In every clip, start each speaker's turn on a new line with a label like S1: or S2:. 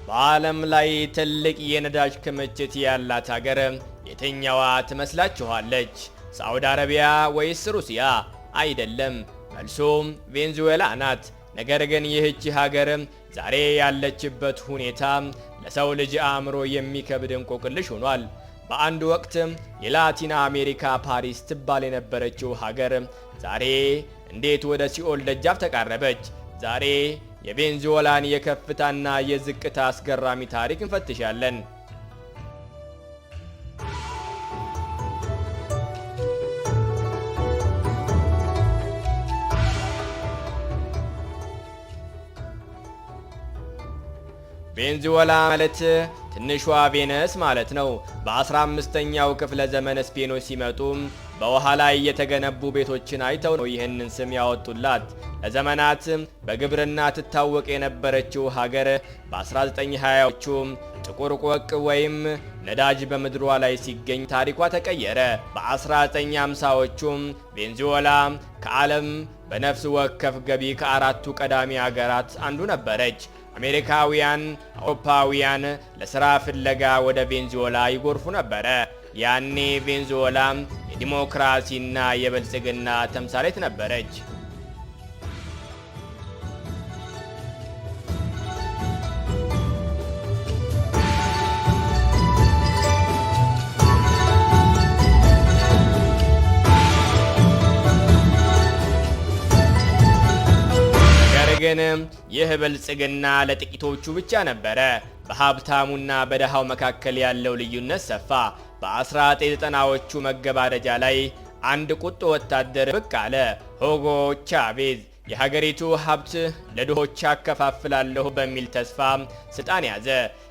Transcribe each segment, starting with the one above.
S1: በዓለም ላይ ትልቅ የነዳጅ ክምችት ያላት ሀገር የትኛዋ ትመስላችኋለች? ሳዑዲ አረቢያ ወይስ ሩሲያ? አይደለም፣ መልሱም ቬንዙዌላ ናት። ነገር ግን ይህች ሀገር ዛሬ ያለችበት ሁኔታ ለሰው ልጅ አእምሮ የሚከብድ እንቆቅልሽ ሆኗል። በአንድ ወቅት የላቲን አሜሪካ ፓሪስ ትባል የነበረችው ሀገር ዛሬ እንዴት ወደ ሲኦል ደጃፍ ተቃረበች? ዛሬ የቬንዙዌላን የከፍታና የዝቅታ አስገራሚ ታሪክ እንፈትሻለን። ቬንዙዌላ ማለት ትንሿ ቬነስ ማለት ነው። በ15ኛው ክፍለ ዘመን ስፔኖች ሲመጡ በውሃ ላይ የተገነቡ ቤቶችን አይተው ነው ይህንን ስም ያወጡላት። ለዘመናት በግብርና ትታወቅ የነበረችው ሀገር በ1920ዎቹ ጥቁር ቆቅ ወይም ነዳጅ በምድሯ ላይ ሲገኝ ታሪኳ ተቀየረ። በ1950ዎቹ ቬንዙዌላ ከዓለም በነፍስ ወከፍ ገቢ ከአራቱ ቀዳሚ ሀገራት አንዱ ነበረች። አሜሪካውያን፣ አውሮፓውያን ለሥራ ፍለጋ ወደ ቬንዙዌላ ይጎርፉ ነበረ። ያኔ ቬንዙዌላ የዲሞክራሲና የብልጽግና ተምሳሌት ነበረች። ግን ይህ ብልጽግና ለጥቂቶቹ ብቻ ነበረ። በሀብታሙና በደሃው መካከል ያለው ልዩነት ሰፋ። በ1990ዎቹ መገባደጃ ላይ አንድ ቁጡ ወታደር ብቅ አለ። ሁጎ ቻቬዝ የሀገሪቱ ሀብት ለድሆች አከፋፍላለሁ በሚል ተስፋ ስልጣን ያዘ።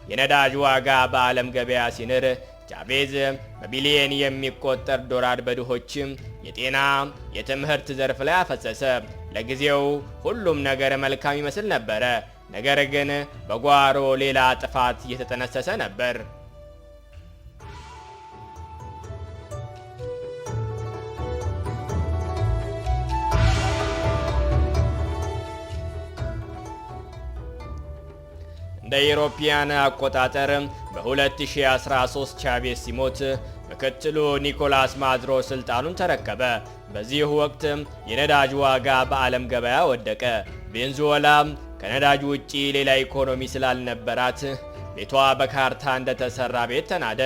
S1: የነዳጅ ዋጋ በዓለም ገበያ ሲንር ቻቬዝ በቢሊየን የሚቆጠር ዶላር በድሆች የጤና፣ የትምህርት ዘርፍ ላይ አፈሰሰ። ለጊዜው ሁሉም ነገር መልካም ይመስል ነበረ። ነገር ግን በጓሮ ሌላ ጥፋት እየተጠነሰሰ ነበር። እንደ ኢሮፒያን አቆጣጠር በ2013 ቻቬዝ ሲሞት ምክትሉ ኒኮላስ ማዱሮ ስልጣኑን ተረከበ። በዚህ ወቅት የነዳጅ ዋጋ በዓለም ገበያ ወደቀ። ቬንዙዌላ ከነዳጅ ውጪ ሌላ ኢኮኖሚ ስላልነበራት ቤቷ በካርታ እንደተሰራ ቤት ተናደ።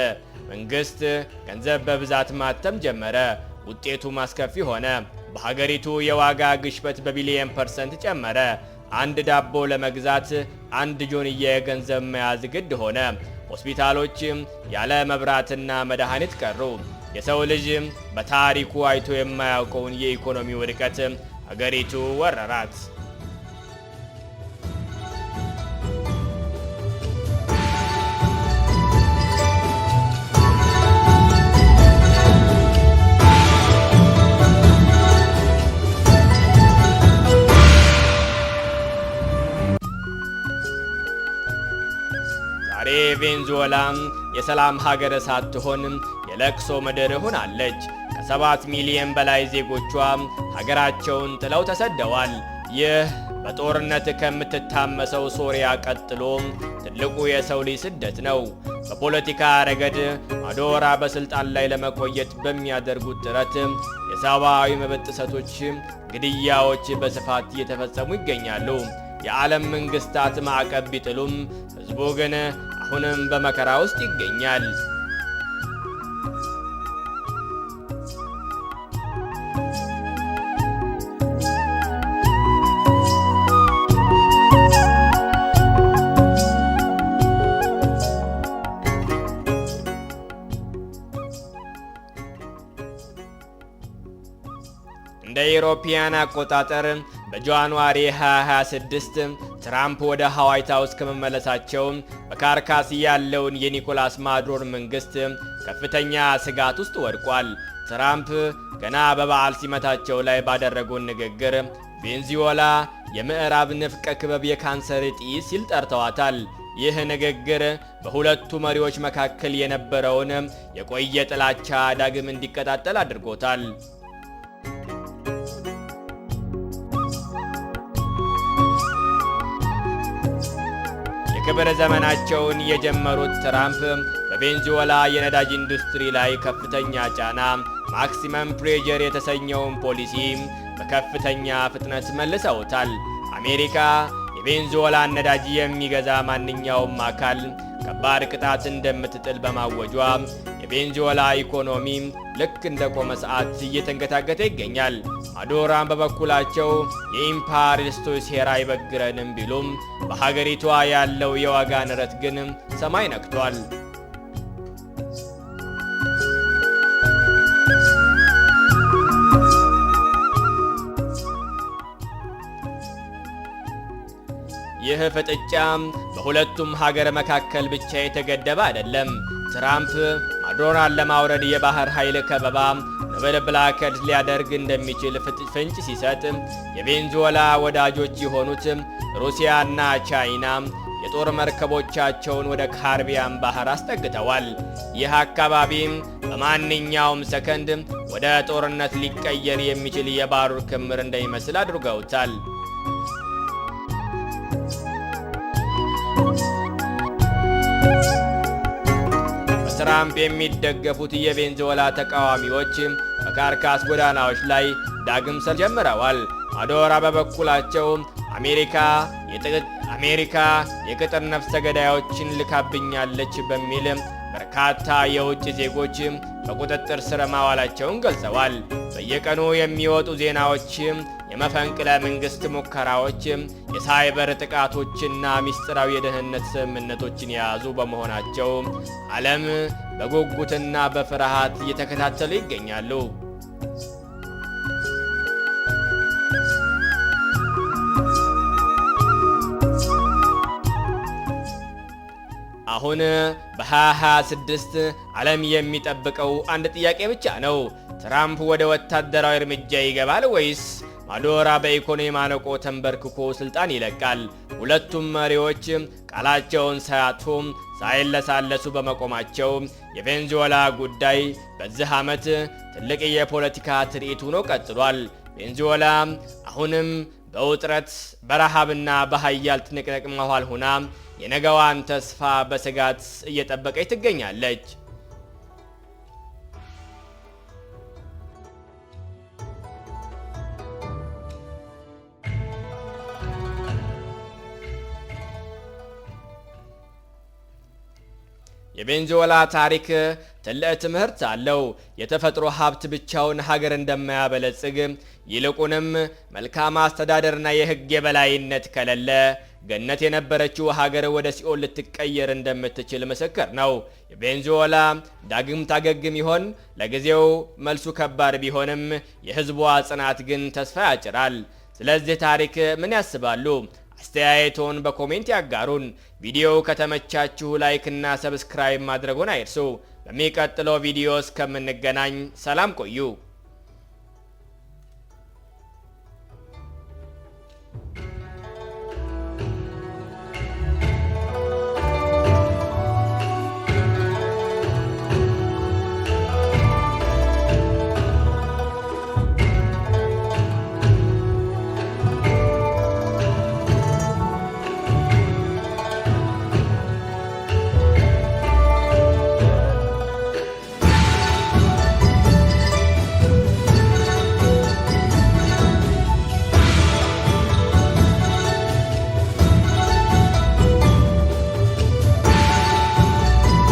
S1: መንግስት ገንዘብ በብዛት ማተም ጀመረ። ውጤቱም አስከፊ ሆነ። በሀገሪቱ የዋጋ ግሽበት በቢሊየን ፐርሰንት ጨመረ። አንድ ዳቦ ለመግዛት አንድ ጆንያ የገንዘብ መያዝ ግድ ሆነ። ሆስፒታሎች ያለ መብራትና መድኃኒት ቀሩ። የሰው ልጅ በታሪኩ አይቶ የማያውቀውን የኢኮኖሚ ውድቀት ሀገሪቱ ወረራት። ዛሬ ቬንዙዌላ የሰላም ሀገር ሳትሆን የለቅሶ ምድር ሆናለች። ከ7 ሚሊዮን በላይ ዜጎቿ ሀገራቸውን ጥለው ተሰደዋል። ይህ በጦርነት ከምትታመሰው ሶሪያ ቀጥሎ ትልቁ የሰው ልጅ ስደት ነው። በፖለቲካ ረገድ ማዱሮ በስልጣን ላይ ለመቆየት በሚያደርጉት ጥረት የሰብአዊ መብት ጥሰቶች፣ ግድያዎች በስፋት እየተፈጸሙ ይገኛሉ። የዓለም መንግስታት ማዕቀብ ቢጥሉም ህዝቡ ግን አሁንም በመከራ ውስጥ ይገኛል። እንደ ኢሮፒያን አቆጣጠር በጃንዋሪ 2026 ትራምፕ ወደ ዋይት ሃውስ ከመመለሳቸው በካርካስ ያለውን የኒኮላስ ማዱሮ መንግስት ከፍተኛ ስጋት ውስጥ ወድቋል። ትራምፕ ገና በበዓል ሲመታቸው ላይ ባደረጉት ንግግር ቬንዙዌላ የምዕራብ ንፍቀ ክበብ የካንሰር እጢ ሲል ጠርተዋታል። ይህ ንግግር በሁለቱ መሪዎች መካከል የነበረውን የቆየ ጥላቻ ዳግም እንዲቀጣጠል አድርጎታል። የክብር ዘመናቸውን የጀመሩት ትራምፕ በቬንዙዌላ የነዳጅ ኢንዱስትሪ ላይ ከፍተኛ ጫና ማክሲመም ፕሬዠር የተሰኘውን ፖሊሲ በከፍተኛ ፍጥነት መልሰውታል። አሜሪካ የቬንዙዌላን ነዳጅ የሚገዛ ማንኛውም አካል ከባድ ቅጣት እንደምትጥል በማወጇ የቬንዙዌላ ኢኮኖሚ ልክ እንደ ቆመ ሰዓት እየተንገታገተ ይገኛል። ማዱሮም በበኩላቸው የኢምፔሪያሊስቶች ሴራ አይበግረንም ቢሉም በሀገሪቷ ያለው የዋጋ ንረት ግን ሰማይ ነክቷል። ይህ ፍጥጫ በሁለቱም ሀገር መካከል ብቻ የተገደበ አይደለም። ትራምፕ ማዱሮን ለማውረድ የባህር ኃይል ከበባ ደብል ብሎኬድ ሊያደርግ እንደሚችል ፍንጭ ሲሰጥ፣ የቬንዙዌላ ወዳጆች የሆኑት ሩሲያና ቻይና የጦር መርከቦቻቸውን ወደ ካሪቢያን ባህር አስጠግተዋል። ይህ አካባቢ በማንኛውም ሰከንድ ወደ ጦርነት ሊቀየር የሚችል የባሩድ ክምር እንደሚመስል አድርገውታል። በትራምፕ የሚደገፉት የቬንዙዌላ ተቃዋሚዎች በካርካስ ጎዳናዎች ላይ ዳግም ሰልፍ ጀምረዋል። ማዱሮ በበኩላቸው አሜሪካ የቅጥር ነፍሰ ገዳዮችን ልካብኛለች በሚል በርካታ የውጭ ዜጎች በቁጥጥር ስር ማዋላቸውን ገልጸዋል። በየቀኑ የሚወጡ ዜናዎች የመፈንቅለ መንግስት ሙከራዎች፣ የሳይበር ጥቃቶችና ሚስጥራዊ የደህንነት ስምምነቶችን የያዙ በመሆናቸው ዓለም በጉጉትና በፍርሃት እየተከታተሉ ይገኛሉ። አሁን በ2026 ዓለም የሚጠብቀው አንድ ጥያቄ ብቻ ነው። ትራምፕ ወደ ወታደራዊ እርምጃ ይገባል ወይስ ማዱሮ በኢኮኖሚ ማነቆ ተንበርክኮ ስልጣን ይለቃል? ሁለቱም መሪዎች ቃላቸውን ሳያጥፉ ሳይለሳለሱ በመቆማቸው የቬንዙዌላ ጉዳይ በዚህ ዓመት ትልቅ የፖለቲካ ትርኢት ሆኖ ቀጥሏል። ቬንዙዌላ አሁንም በውጥረት በረሃብና በኃያል ትንቅንቅ መሃል ሆና የነገዋን ተስፋ በስጋት እየጠበቀች ትገኛለች። የቬንዙዌላ ታሪክ ትልቅ ትምህርት አለው። የተፈጥሮ ሀብት ብቻውን ሀገር እንደማያበለጽግ፣ ይልቁንም መልካም አስተዳደርና የሕግ የበላይነት ከሌለ ገነት የነበረችው ሀገር ወደ ሲኦል ልትቀየር እንደምትችል ምስክር ነው። የቬንዙዌላ ዳግም ታገግም ይሆን? ለጊዜው መልሱ ከባድ ቢሆንም የሕዝቧ ጽናት ግን ተስፋ ያጭራል። ስለዚህ ታሪክ ምን ያስባሉ? አስተያየቶን በኮሜንት ያጋሩን። ቪዲዮው ከተመቻችሁ ላይክ እና ሰብስክራይብ ማድረጉን አይርሱ። በሚቀጥለው ቪዲዮ እስከምንገናኝ ሰላም ቆዩ።